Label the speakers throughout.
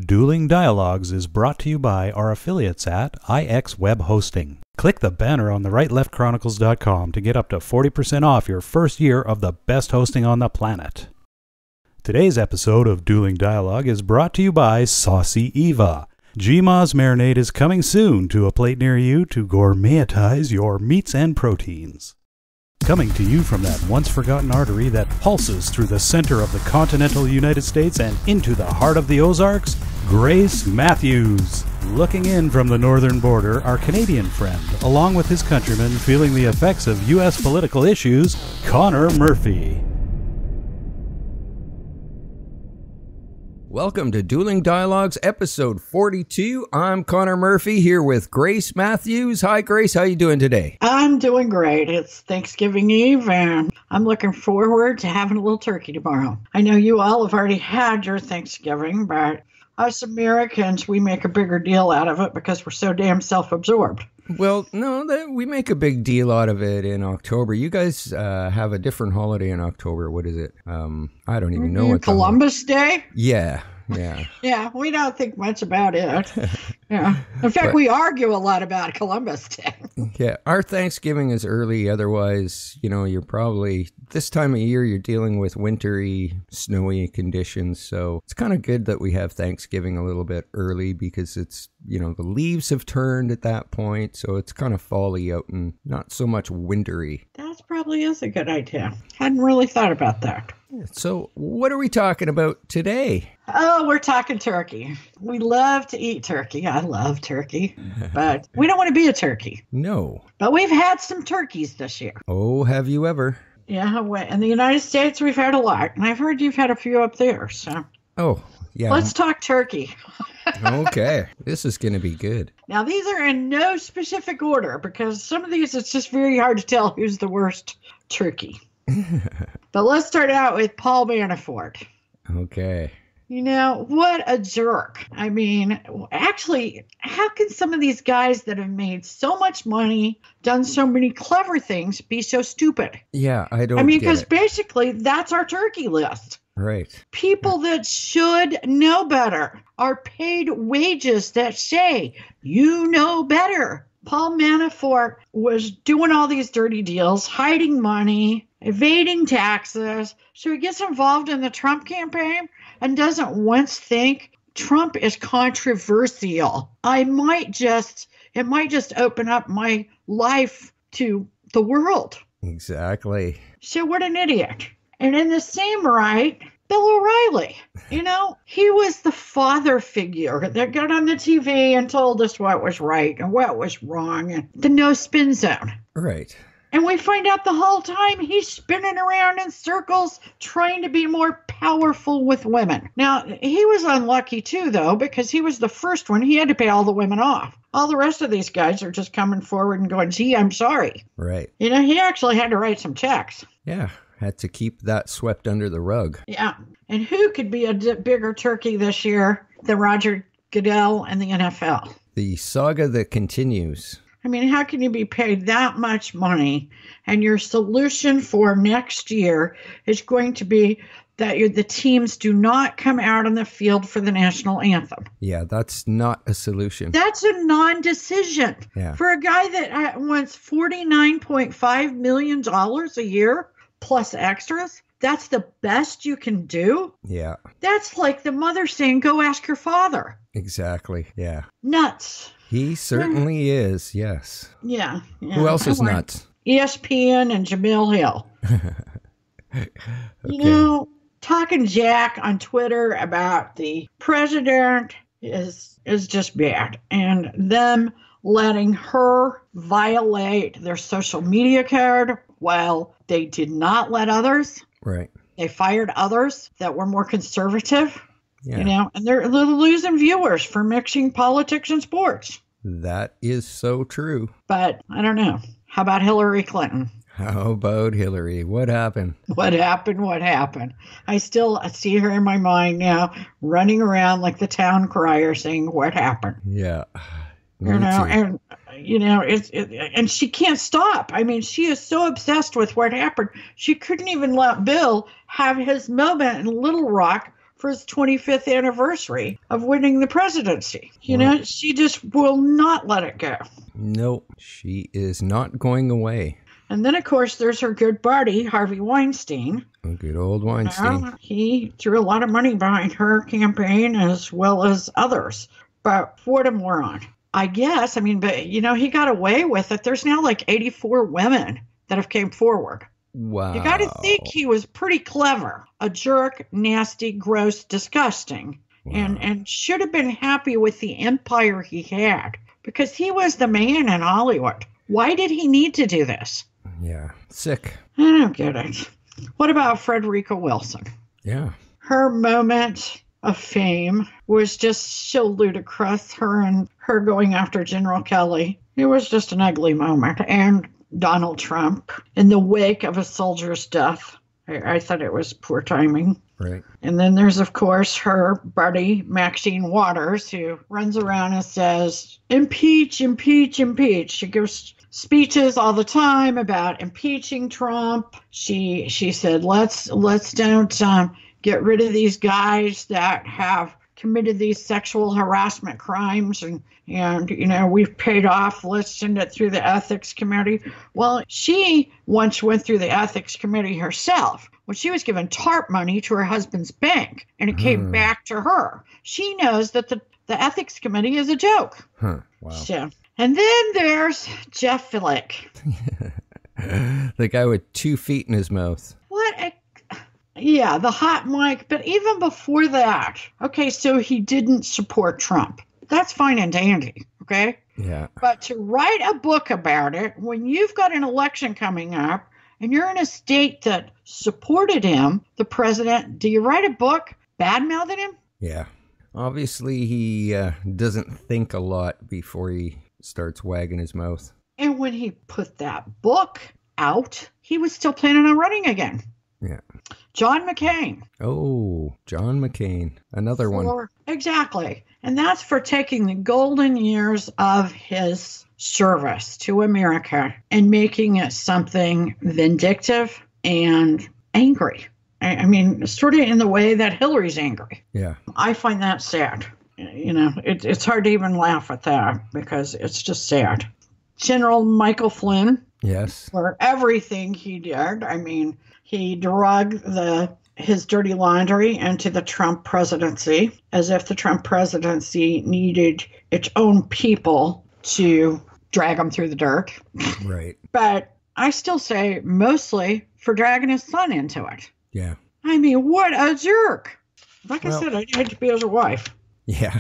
Speaker 1: Dueling Dialogues is brought to you by our affiliates at IX Web Hosting. Click the banner on the rightleftchronicles.com to get up to 40% off your first year of the best hosting on the planet. Today's episode of Dueling Dialogue is brought to you by Saucy Eva. GMA's marinade is coming soon to a plate near you to gourmetize your meats and proteins. Coming to you from that once-forgotten artery that pulses through the center of the continental United States and into the heart of the Ozarks, Grace Matthews. Looking in from the northern border, our Canadian friend, along with his countrymen feeling the effects of U.S. political issues, Connor Murphy.
Speaker 2: Welcome to Dueling Dialogues, episode 42. I'm Connor Murphy here with Grace Matthews. Hi, Grace. How you doing today?
Speaker 3: I'm doing great. It's Thanksgiving Eve, and I'm looking forward to having a little turkey tomorrow. I know you all have already had your Thanksgiving, but us Americans, we make a bigger deal out of it because we're so damn self-absorbed.
Speaker 2: Well, no, we make a big deal out of it in October. You guys have a different holiday in October. What is it? I don't even know what.
Speaker 3: Columbus Day?
Speaker 2: Yeah.
Speaker 3: Yeah, we don't think much about it. Yeah. In fact, we argue a lot about Columbus Day.
Speaker 2: Yeah, our Thanksgiving is early. Otherwise, you're probably, this time of year, you're dealing with wintry, snowy conditions. So it's kind of good that we have Thanksgiving a little bit early because it's, the leaves have turned at that point. So it's kind of fall-y out and not so much wintry.
Speaker 3: That probably is a good idea. Hadn't really thought about that.
Speaker 2: So what are we talking about today?
Speaker 3: Oh, we're talking turkey. We love to eat turkey. I love turkey, but we don't want to be a turkey.
Speaker 2: No.
Speaker 3: But we've had some turkeys this year.
Speaker 2: Oh, have you ever?
Speaker 3: Yeah, in the United States, we've had a lot. And I've heard you've had a few up there. So.
Speaker 2: Oh, yeah.
Speaker 3: Let's talk turkey.
Speaker 2: Okay. This is going to be good.
Speaker 3: Now, these are in no specific order because some of these, it's just very hard to tell who's the worst turkey. But let's start out with Paul Manafort.
Speaker 2: Okay.
Speaker 3: What a jerk. I mean, actually, how can some of these guys that have made so much money, done so many clever things, be so stupid?
Speaker 2: Yeah, I don't
Speaker 3: because basically that's our turkey list.
Speaker 2: Right.
Speaker 3: People that should know better are paid wages that say, you know better. Paul Manafort was doing all these dirty deals, hiding money, evading taxes. So he gets involved in the Trump campaign and doesn't once think Trump is controversial. It might just open up my life to the world.
Speaker 2: Exactly.
Speaker 3: So what an idiot. And in the same right, Bill O'Reilly, he was the father figure that got on the TV and told us what was right and what was wrong and the no spin zone.
Speaker 2: Right.
Speaker 3: And we find out the whole time he's spinning around in circles trying to be more powerful with women. Now, he was unlucky too, though, because he was the first one. He had to pay all the women off. All the rest of these guys are just coming forward and going, gee, I'm sorry.
Speaker 2: Right.
Speaker 3: He actually had to write some checks.
Speaker 2: Yeah. Had to keep that swept under the rug.
Speaker 3: Yeah. And who could be a bigger turkey this year than Roger Goodell and the NFL?
Speaker 2: The saga that continues.
Speaker 3: I mean, how can you be paid that much money and your solution for next year is going to be that the teams do not come out on the field for the national anthem?
Speaker 2: Yeah, that's not a solution.
Speaker 3: That's a non-decision.
Speaker 2: Yeah. For
Speaker 3: a guy that wants $49.5 million a year plus extras. That's the best you can do?
Speaker 2: Yeah. That's
Speaker 3: like the mother saying, go ask your father.
Speaker 2: Exactly. Yeah.
Speaker 3: Nuts.
Speaker 2: He certainly is, yes.
Speaker 3: Yeah.
Speaker 2: Who else is nuts?
Speaker 3: ESPN and Jemele Hill. Okay. Talking Jack on Twitter about the president is just bad. And them letting her violate their social media code while they did not let others.
Speaker 2: Right.
Speaker 3: They fired others that were more conservative.
Speaker 2: Yeah.
Speaker 3: And they're losing viewers for mixing politics and sports.
Speaker 2: That is so true.
Speaker 3: But I don't know. How about Hillary Clinton?
Speaker 2: How about Hillary? What happened?
Speaker 3: What happened? I still see her in my mind now, running around like the town crier saying, what happened?
Speaker 2: Yeah.
Speaker 3: And and she can't stop. I mean, she is so obsessed with what happened. She couldn't even let Bill have his moment in Little Rock for his 25th anniversary of winning the presidency. You know, she just will not let it go.
Speaker 2: Nope, she is not going away.
Speaker 3: And then, of course, there's her good buddy, Harvey Weinstein.
Speaker 2: Oh, good old Weinstein.
Speaker 3: He threw a lot of money behind her campaign as well as others. But what a moron. I guess, I mean, but, you know, he got away with it. There's now like 84 women that have came forward.
Speaker 2: Wow.
Speaker 3: You got to think he was pretty clever. A jerk, nasty, gross, disgusting. Wow. And should have been happy with the empire he had. Because he was the man in Hollywood. Why did he need to do this?
Speaker 2: Yeah, sick.
Speaker 3: I don't get it. What about Frederica Wilson?
Speaker 2: Yeah.
Speaker 3: Her moment of fame was just so ludicrous, her going after General Kelly. It was just an ugly moment. And Donald Trump in the wake of a soldier's death. I thought it was poor timing.
Speaker 2: Right.
Speaker 3: And then there's, of course, her buddy, Maxine Waters, who runs around and says, impeach, impeach, impeach. She gives speeches all the time about impeaching Trump. She said, let's don't get rid of these guys that have committed these sexual harassment crimes and you know, we've paid off. Let's send it through the ethics committee. Well, she once went through the ethics committee herself when she was given TARP money to her husband's bank and it came back to her. She knows that the ethics committee is a joke.
Speaker 2: Huh. Wow.
Speaker 3: So, and then there's Jeff Flake.
Speaker 2: The guy with 2 feet in his mouth.
Speaker 3: Yeah, the hot mic. But even before that, okay, so he didn't support Trump. That's fine and dandy, okay?
Speaker 2: Yeah.
Speaker 3: But to write a book about it when you've got an election coming up and you're in a state that supported him, the president, do you write a book bad-mouthing him?
Speaker 2: Yeah. Obviously, he doesn't think a lot before he starts wagging his mouth.
Speaker 3: And when he put that book out, he was still planning on running again.
Speaker 2: Yeah.
Speaker 3: John McCain.
Speaker 2: Oh, John McCain. Another one.
Speaker 3: Exactly. And that's for taking the golden years of his service to America and making it something vindictive and angry. I mean, sort of in the way that Hillary's angry.
Speaker 2: Yeah.
Speaker 3: I find that sad. You know, it's hard to even laugh at that because it's just sad. General Michael Flynn.
Speaker 2: Yes.
Speaker 3: For everything he did. I mean, he drug his dirty laundry into the Trump presidency as if the Trump presidency needed its own people to drag him through the dirt.
Speaker 2: Right.
Speaker 3: But I still say mostly for dragging his son into it.
Speaker 2: Yeah.
Speaker 3: I mean, what a jerk. Like I said, I'd hate to be his wife.
Speaker 2: Yeah.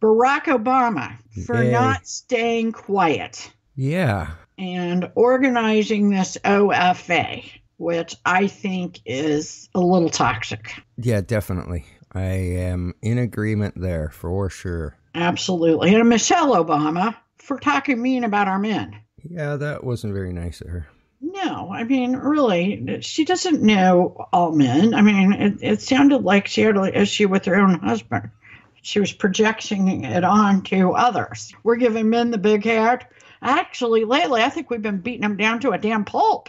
Speaker 3: Barack Obama for not staying quiet.
Speaker 2: Yeah.
Speaker 3: And organizing this OFA, which I think is a little toxic.
Speaker 2: Yeah, definitely. I am in agreement there for sure.
Speaker 3: Absolutely. And Michelle Obama for talking mean about our men.
Speaker 2: Yeah, that wasn't very nice of her.
Speaker 3: No, I mean, really, she doesn't know all men. I mean, it sounded like she had an issue with her own husband. She was projecting it on to others. We're giving men the big head. Actually, lately, I think we've been beating them down to a damn pulp.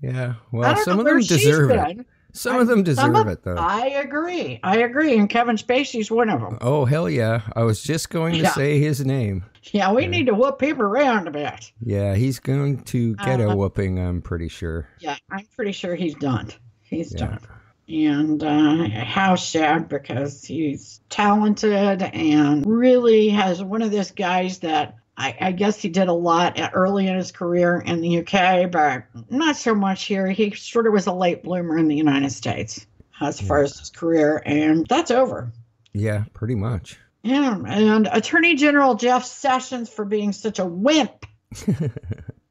Speaker 2: Yeah, well, some of them deserve it. Some of them deserve it, though.
Speaker 3: I agree. And Kevin Spacey's one of them.
Speaker 2: Oh, hell yeah. I was just going to say his name.
Speaker 3: Yeah, we need to whoop him around a bit.
Speaker 2: Yeah, he's going to get a whooping, I'm pretty sure.
Speaker 3: Yeah, I'm pretty sure he's done. He's done. And how sad, because he's talented and really has one of those guys that I guess he did a lot early in his career in the UK, but not so much here. He sort of was a late bloomer in the United States as far as his career, and that's over.
Speaker 2: Yeah, pretty much.
Speaker 3: Yeah, and Attorney General Jeff Sessions for being such a wimp,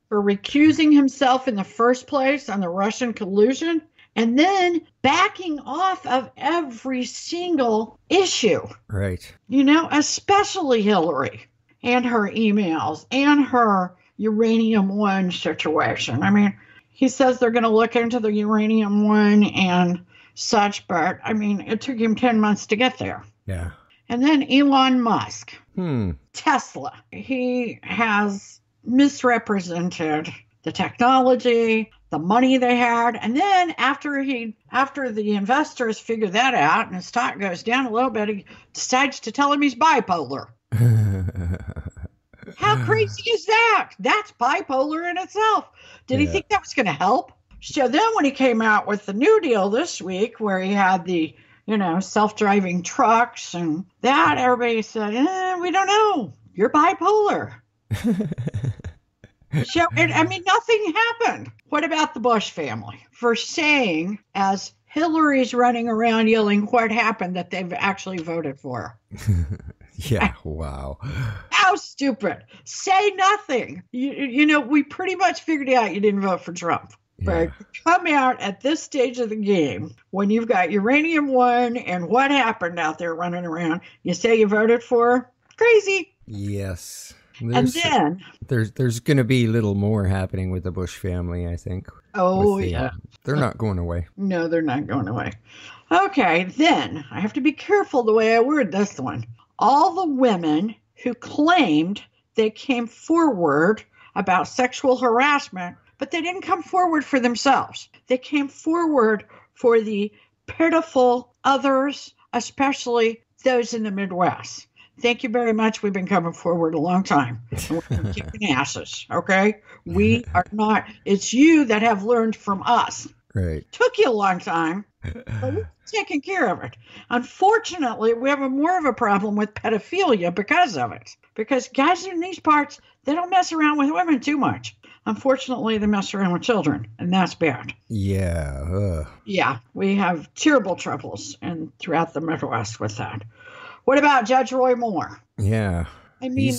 Speaker 3: for recusing himself in the first place on the Russian collusion, and then backing off of every single issue.
Speaker 2: Right.
Speaker 3: You know, especially Hillary and her emails and her Uranium One situation. I mean, he says they're going to look into the Uranium One and such, but I mean, it took him 10 months to get there.
Speaker 2: Yeah.
Speaker 3: And then Elon Musk, Tesla. He has misrepresented the technology, the money they had. And then after the investors figure that out and his stock goes down a little bit, he decides to tell him he's bipolar. How crazy is that? That's bipolar in itself. Did he think that was going to help? So then when he came out with the New Deal this week, where he had the, self-driving trucks and that, everybody said, we don't know. You're bipolar. So, nothing happened. What about the Bush family? For saying, as Hillary's running around yelling, what happened, that they've actually voted for?
Speaker 2: Yeah, wow.
Speaker 3: How stupid. Say nothing. We pretty much figured out you didn't vote for Trump.
Speaker 2: Yeah.
Speaker 3: But come out at this stage of the game, when you've got Uranium One and what happened out there running around, you say you voted for? Crazy.
Speaker 2: Yes.
Speaker 3: And then
Speaker 2: there's going to be a little more happening with the Bush family, I think.
Speaker 3: Oh, yeah.
Speaker 2: They're not going away.
Speaker 3: No, they're not going away. Okay, then I have to be careful the way I word this one. All the women who claimed they came forward about sexual harassment, but they didn't come forward for themselves. They came forward for the pitiful others, especially those in the Midwest. Thank you very much. We've been coming forward a long time. And we're kicking asses, okay? We are not. It's you that have learned from us.
Speaker 2: Right.
Speaker 3: Took you a long time, but we're taking care of it. Unfortunately, we have more of a problem with pedophilia because of it. Because guys in these parts, they don't mess around with women too much. Unfortunately, they mess around with children, and that's bad.
Speaker 2: Yeah.
Speaker 3: Yeah, we have terrible troubles throughout the Midwest with that. What about Judge Roy Moore?
Speaker 2: Yeah.
Speaker 3: I mean,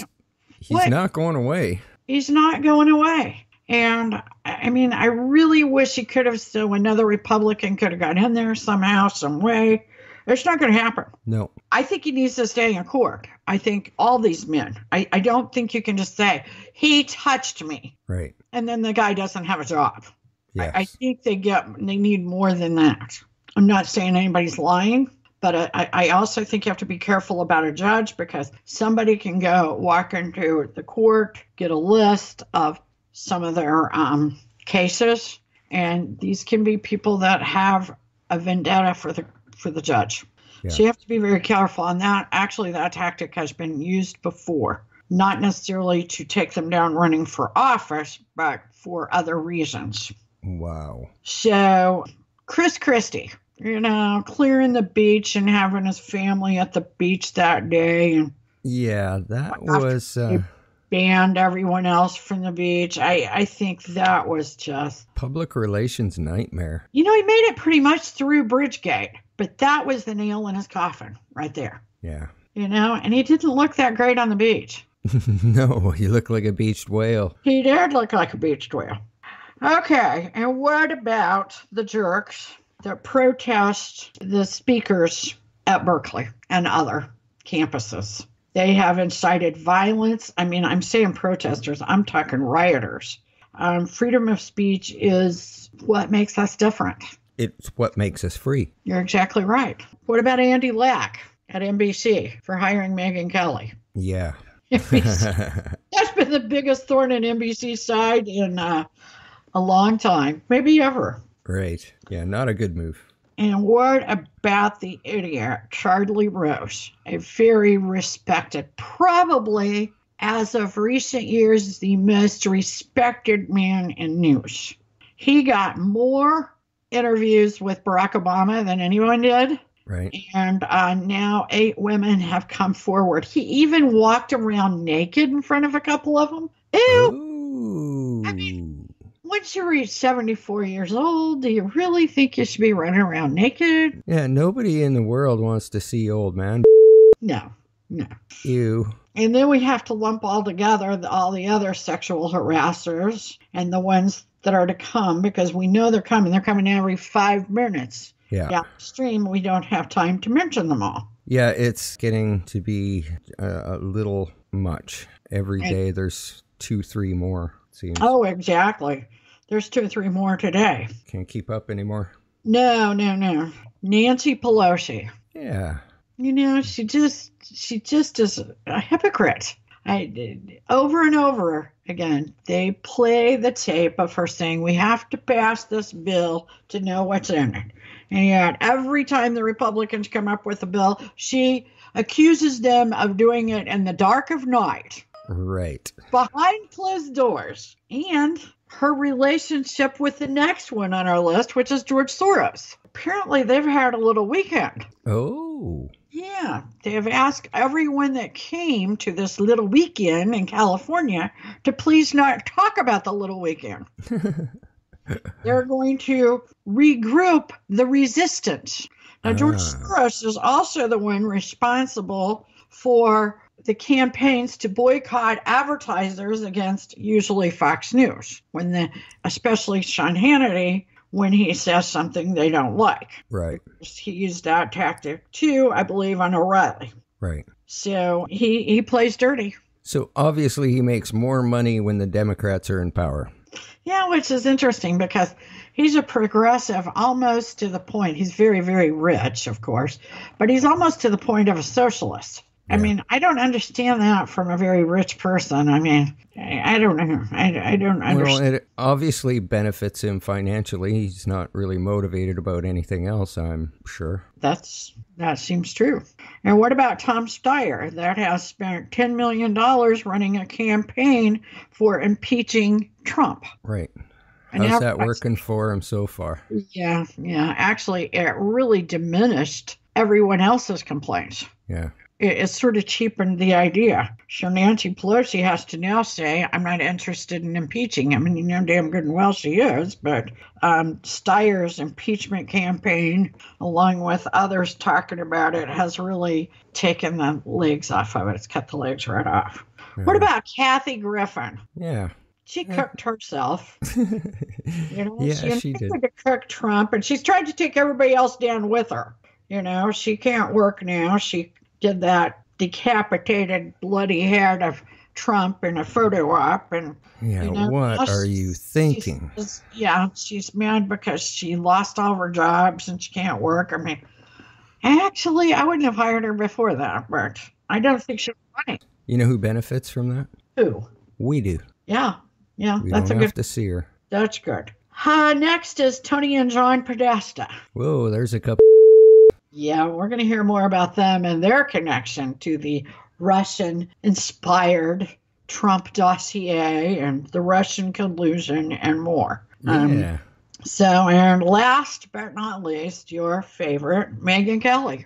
Speaker 2: he's not going away.
Speaker 3: He's not going away. And I really wish he could have, so another Republican could have got in there somehow, some way. It's not going to happen. No. I think he needs to stay in court. I think all these men, I don't think you can just say, he touched me. Right. And then the guy doesn't have a job. Yes. I think they need more than that. I'm not saying anybody's lying. But I also think you have to be careful about a judge, because somebody can walk into the court, get a list of some of their cases, and these can be people that have a vendetta for the judge. Yeah. So you have to be very careful on that. Actually, that tactic has been used before, not necessarily to take them down running for office, but for other reasons. Wow. So Christie. Clearing the beach and having his family at the beach that day. And
Speaker 2: yeah, that was...
Speaker 3: banned everyone else from the beach. I think that was just...
Speaker 2: public relations nightmare.
Speaker 3: He made it pretty much through Bridgegate, but that was the nail in his coffin right there. Yeah. And he didn't look that great on the beach.
Speaker 2: No, he looked like a beached whale.
Speaker 3: He did look like a beached whale. Okay, and what about the jerks that protest the speakers at Berkeley and other campuses? They have incited violence. I'm saying protesters. I'm talking rioters. Freedom of speech is what makes us different.
Speaker 2: It's what makes us free.
Speaker 3: You're exactly right. What about Andy Lack at NBC for hiring Megyn Kelly?
Speaker 2: Yeah.
Speaker 3: That's been the biggest thorn in NBC's side in a long time, maybe ever.
Speaker 2: Right. Yeah, not a good move.
Speaker 3: And what about the idiot, Charlie Rose, a very respected, probably as of recent years, the most respected man in news. He got more interviews with Barack Obama than anyone did. Right. And now 8 women have come forward. He even walked around naked in front of a couple of them. Ew. Ooh. Once you reach 74 years old, do you really think you should be running around naked?
Speaker 2: Yeah, nobody in the world wants to see old man.
Speaker 3: No.
Speaker 2: Ew.
Speaker 3: And then we have to lump all together all the other sexual harassers and the ones that are to come, because we know they're coming. They're coming every 5 minutes. Yeah. Downstream, we don't have time to mention them all.
Speaker 2: Yeah, it's getting to be a little much. Every day there's 2-3 more, it seems.
Speaker 3: Oh, exactly. There's 2 or 3 more today.
Speaker 2: Can't keep up anymore.
Speaker 3: No. Nancy Pelosi.
Speaker 2: Yeah.
Speaker 3: She just is a hypocrite. Over and over again, they play the tape of her saying, we have to pass this bill to know what's in it. And yet, every time the Republicans come up with a bill, she accuses them of doing it in the dark of night.
Speaker 2: Right.
Speaker 3: Behind closed doors. And her relationship with the next one on our list, which is George Soros. Apparently, they've had a little weekend.
Speaker 2: Oh.
Speaker 3: Yeah, they have asked everyone that came to this little weekend in California to please not talk about the little weekend. They're going to regroup the resistance. Now, George Soros is also the one responsible for the campaigns to boycott advertisers against usually Fox News, especially Sean Hannity, when he says something they don't like.
Speaker 2: Right.
Speaker 3: He used that tactic too, I believe, on O'Reilly.
Speaker 2: Right.
Speaker 3: So he plays dirty.
Speaker 2: So obviously he makes more money when the Democrats are in power.
Speaker 3: Yeah, which is interesting because he's a progressive almost to the point. He's very, very rich, of course, but he's almost to the point of a socialist. Yeah. I mean, I don't understand that from a very rich person. I mean, I don't know. I don't understand.
Speaker 2: Well, it obviously benefits him financially. He's not really motivated about anything else, I'm sure.
Speaker 3: That seems true. And what about Tom Steyer? That has spent $10 million running a campaign for impeaching Trump.
Speaker 2: Right. How's that working for him so far? Yeah.
Speaker 3: Actually, it really diminished everyone else's complaints.
Speaker 2: Yeah.
Speaker 3: It sort of cheapened the idea. So Nancy Pelosi has to now say, I'm not interested in impeaching him. And you know damn good and well she is. But Steyer's impeachment campaign, along with others talking about it, has really taken the legs off of it. It's cut the legs right off. Yeah. What about Cathy Griffin?
Speaker 2: Yeah.
Speaker 3: She cooked herself.
Speaker 2: She did.
Speaker 3: To cook Trump, and she's tried to take everybody else down with her. She can't work now. She did that decapitated bloody head of Trump in a photo op. And
Speaker 2: what are you thinking?
Speaker 3: She's mad because she lost all her jobs and she can't work. I mean, actually, I wouldn't have hired her before that, but I don't think she's funny.
Speaker 2: You know who benefits from that?
Speaker 3: Who?
Speaker 2: We do.
Speaker 3: Yeah,
Speaker 2: we don't have to see her.
Speaker 3: That's good. Next is Tony and John Podesta.
Speaker 2: Whoa, there's a couple.
Speaker 3: Yeah, we're going to hear more about them and their connection to the Russian-inspired Trump dossier and the Russian collusion and more.
Speaker 2: Yeah.
Speaker 3: And last but not least, your favorite, Megyn Kelly.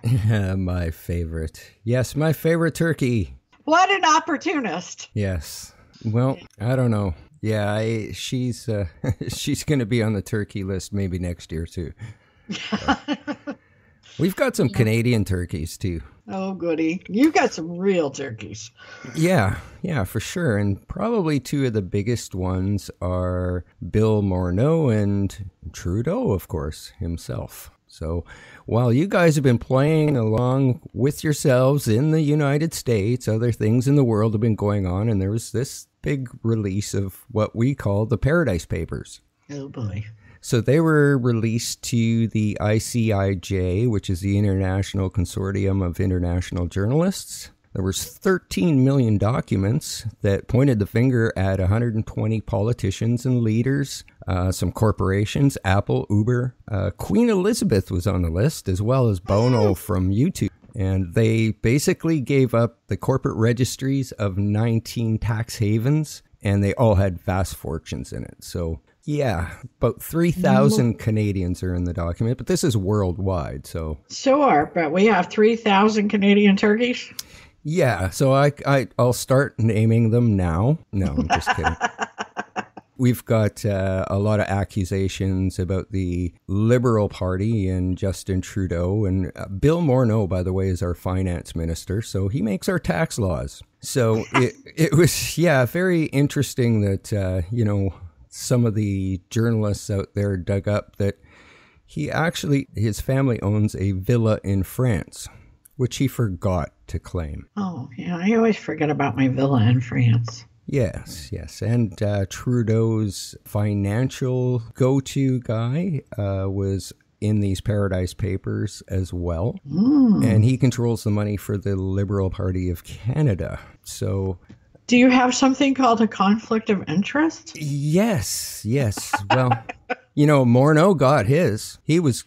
Speaker 2: My favorite. Yes, my favorite turkey.
Speaker 3: What an opportunist.
Speaker 2: Yes. Well, I don't know. Yeah, she's going to be on the turkey list maybe next year too. So. We've got some Canadian turkeys, too.
Speaker 3: Oh, goody. You've got some real turkeys.
Speaker 2: Yeah, for sure. And probably two of the biggest ones are Bill Morneau and Trudeau, of course, himself. So while you guys have been playing along with yourselves in the United States, other things in the world have been going on, and there was this big release of what we call the Paradise Papers.
Speaker 3: Oh, boy.
Speaker 2: So they were released to the ICIJ, which is the International Consortium of International Journalists. There was 13 million documents that pointed the finger at 120 politicians and leaders, some corporations, Apple, Uber. Queen Elizabeth was on the list, as well as Bono from YouTube. And they basically gave up the corporate registries of 19 tax havens, and they all had vast fortunes in it. So yeah, about 3,000 Canadians are in the document, but this is worldwide, so.
Speaker 3: Sure, but we have 3,000 Canadian turkeys?
Speaker 2: Yeah, so I'll start naming them now. No, I'm just kidding. We've got a lot of accusations about the Liberal Party and Justin Trudeau, and Bill Morneau, by the way, is our finance minister, so he makes our tax laws. So it was, very interesting that, some of the journalists out there dug up that his family owns a villa in France, which he forgot to claim.
Speaker 3: Oh, yeah, I always forget about my villa in France.
Speaker 2: Yes. And Trudeau's financial go-to guy was in these Paradise Papers as well. And he controls the money for the Liberal Party of Canada. So
Speaker 3: Do you have something called a conflict of interest?
Speaker 2: Yes. Well, Morneau got his. He was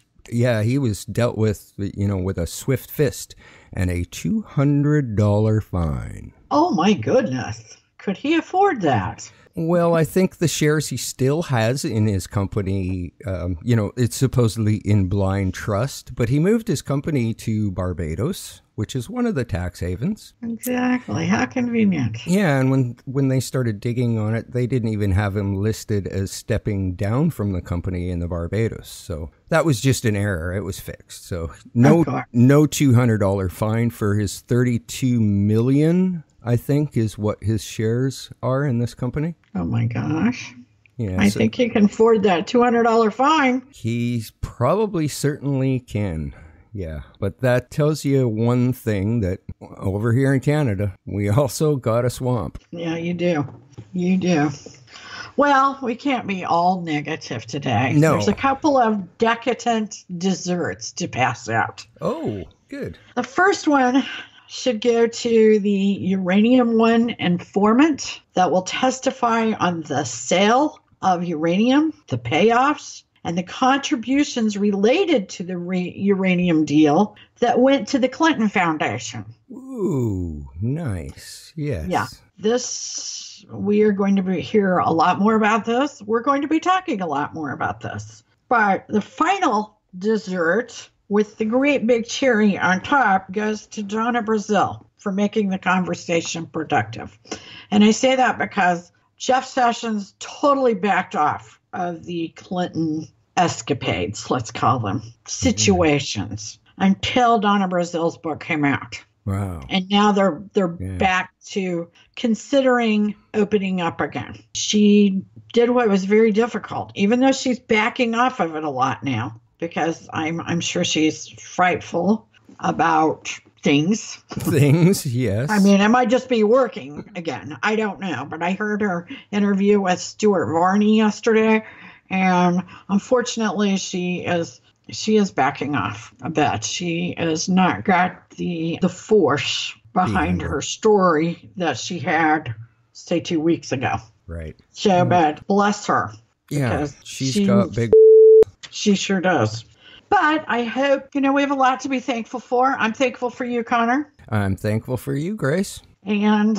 Speaker 2: dealt with, with a swift fist and a $200 fine.
Speaker 3: Oh, my goodness. Could he afford that?
Speaker 2: Well, I think the shares he still has in his company, it's supposedly in blind trust, but he moved his company to Barbados, which is one of the tax havens.
Speaker 3: Exactly. How convenient.
Speaker 2: Yeah, and when they started digging on it, they didn't even have him listed as stepping down from the company in the Barbados. So that was just an error. It was fixed. So no $200 fine for his $32 million, I think, is what his shares are in this company.
Speaker 3: Oh, my gosh.
Speaker 2: Yeah,
Speaker 3: I think he can afford that $200 fine.
Speaker 2: He probably certainly can. Yeah, but that tells you one thing, that over here in Canada, we also got a swamp.
Speaker 3: Yeah, you do. You do. Well, we can't be all negative today.
Speaker 2: No.
Speaker 3: There's a couple of decadent desserts to pass out.
Speaker 2: Oh, good.
Speaker 3: The first one should go to the Uranium One informant that will testify on the sale of uranium, the payoffs, and the contributions related to the uranium deal that went to the Clinton Foundation.
Speaker 2: Ooh, nice. Yes.
Speaker 3: Yeah. We are going to hear a lot more about this. We're going to be talking a lot more about this. But the final dessert with the great big cherry on top goes to Donna Brazile for making the conversation productive. And I say that because Jeff Sessions totally backed off of the Clinton escapades, let's call them, situations, until Donna Brazile's book came out.
Speaker 2: Wow.
Speaker 3: And now they're back to considering opening up again. She did what was very difficult, even though she's backing off of it a lot now, because I'm sure she's frightful about things.
Speaker 2: Things, yes.
Speaker 3: I mean, it might just be working again. I don't know. But I heard her interview with Stuart Varney yesterday, and unfortunately she is backing off a bit. She has not got the force behind her story that she had, say, 2 weeks ago.
Speaker 2: Right.
Speaker 3: So, but bless her.
Speaker 2: Yeah, she's got big...
Speaker 3: She sure does. But I hope, we have a lot to be thankful for. I'm thankful for you, Connor.
Speaker 2: I'm thankful for you, Grace.
Speaker 3: And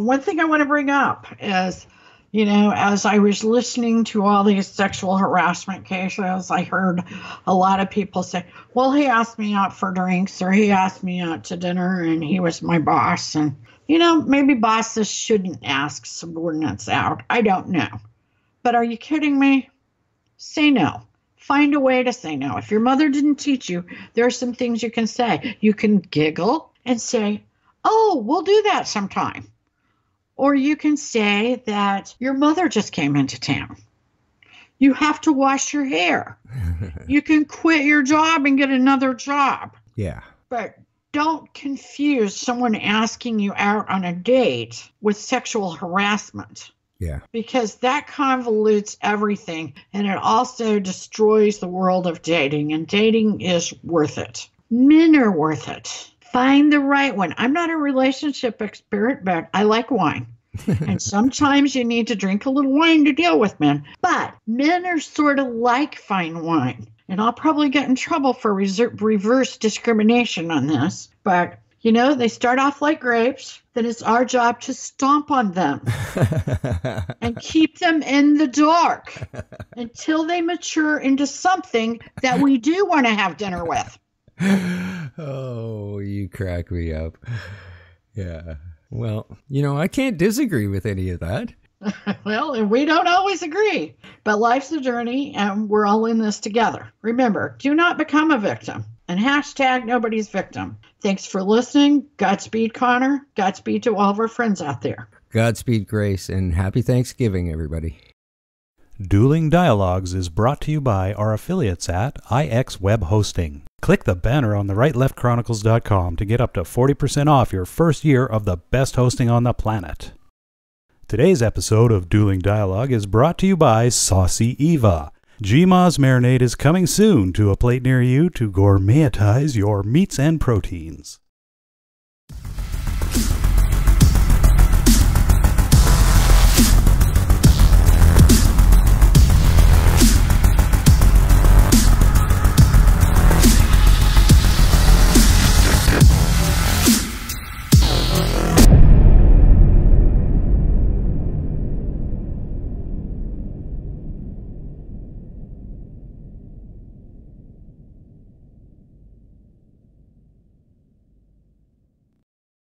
Speaker 3: one thing I want to bring up is, as I was listening to all these sexual harassment cases, I heard a lot of people say, well, he asked me out for drinks, or he asked me out to dinner, and he was my boss. And, maybe bosses shouldn't ask subordinates out. I don't know. But are you kidding me? Say no. Find a way to say no. If your mother didn't teach you, there are some things you can say. You can giggle and say, oh, we'll do that sometime. Or you can say that your mother just came into town. You have to wash your hair. You can quit your job and get another job.
Speaker 2: Yeah.
Speaker 3: But don't confuse someone asking you out on a date with sexual harassment.
Speaker 2: Yeah. Because
Speaker 3: that convolutes everything, and it also destroys the world of dating, and dating is worth it. Men are worth it. Find the right one. I'm not a relationship expert, but I like wine. And sometimes you need to drink a little wine to deal with men. But men are sort of like fine wine. And I'll probably get in trouble for reverse discrimination on this. But they start off like grapes, then it's our job to stomp on them and keep them in the dark until they mature into something that we do want to have dinner with.
Speaker 2: Oh, you crack me up. Yeah. Well, I can't disagree with any of that.
Speaker 3: Well, we don't always agree, but life's a journey and we're all in this together. Remember, do not become a victim. And hashtag nobody's victim. Thanks for listening. Godspeed, Connor. Godspeed to all of our friends out there.
Speaker 2: Godspeed, Grace, and happy Thanksgiving, everybody.
Speaker 1: Dueling Dialogues is brought to you by our affiliates at IX Web Hosting. Click the banner on the rightleftchronicles.com to get up to 40% off your first year of the best hosting on the planet. Today's episode of Dueling Dialogue is brought to you by Saucy Eva. GMA's marinade is coming soon to a plate near you to gourmetize your meats and proteins.